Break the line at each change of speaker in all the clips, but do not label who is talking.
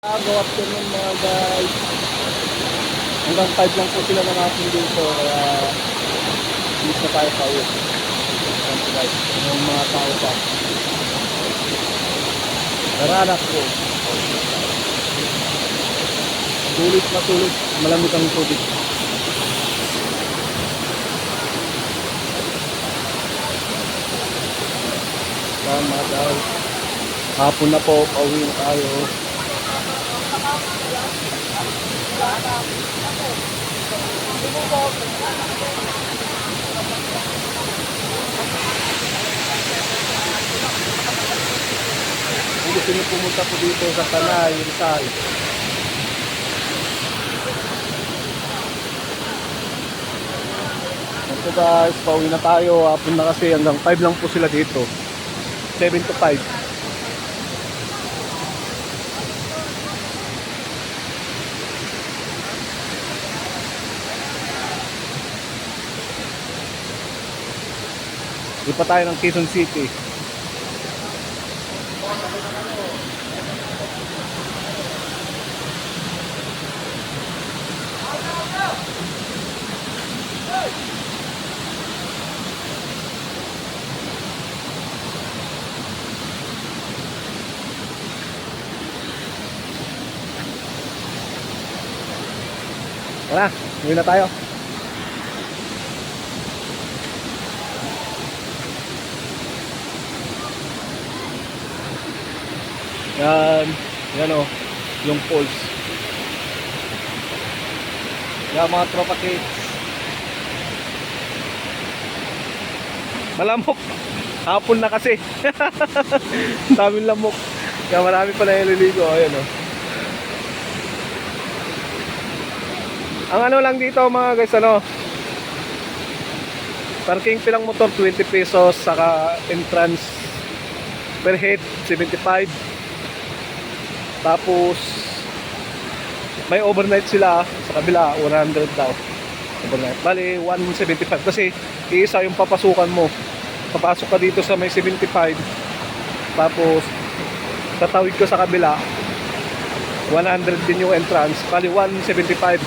Go afternoon mga guys. Hanggang 5 lang po sila ng ating dito. Kaya hindi na tayo pa uwi. Ayan po guys. Yung mga tao pa. Naranak po. Sulit na sulit. Malamig ang tubig. Ayan mga guys. Hapon na po. Pauwi na tayo. Kung gusto nyo pumunta po dito sa Tanay, Rizal. Ito guys, pauwi na tayo. Hapon na kasi hanggang 5 lang po sila dito. 7 to 5. Di pa tayo ng Quezon City. Tara, uwi na tayo. Yan o, yung falls. Yan mga tropa kids. Malamok. Hapon na kasi. Daming lamok. Kaya marami pa na nililigo. Ayan o. Ang ano lang dito mga guys, ano, parking fee lang motor 20 pesos, saka entrance per head 75. Tapos may overnight sila sa kabila, 100 daw overnight. Bali 175 kasi iisa yung papasukan mo. Papasok ka dito sa may 75, tapos tatawid ka sa kabila, 100 din yung entrance. Bali 175.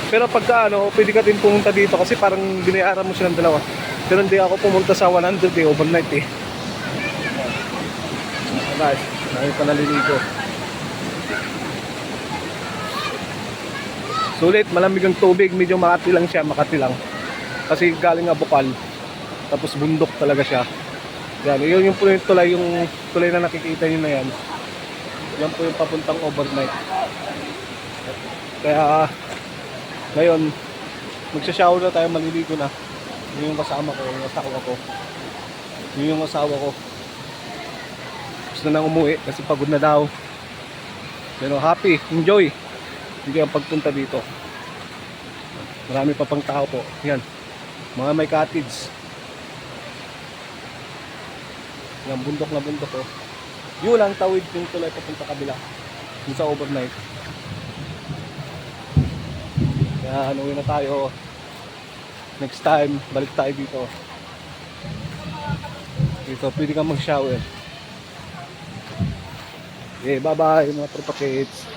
Pero pagka ano, pwede ka din pumunta dito kasi parang binayaran mo silang dalawa. Pero hindi ako pumunta sa 100 overnight eh. Guys, ngayon pa naliligo. Sulit, malamig ang tubig, medyo Makati lang siya, Makati lang. Kasi galing nga Bukal, tapos bundok talaga siya. Yan, yun yung tulay, yung tulay na nakikita nyo na yan. Yan po yung papuntang overnight. Kaya ngayon, magsha-shower na tayo, maliligo na. Yun yung kasama ko, yung asawa ko. Yun yung asawa ko. Gusto na umuwi kasi pagod na daw. Pero happy, enjoy. Hindi ang pagpunta dito. Marami pa pang tao po. Yan, mga may cottage. Yan, bundok na bundok oh. Yun lang tawid yung tulay papunta kabila. Yung sa overnight. Kaya uwi na tayo. Next time, balik tayo dito. Dito, pwede kang mag-shower. Okay, bye-bye mga tropa kids.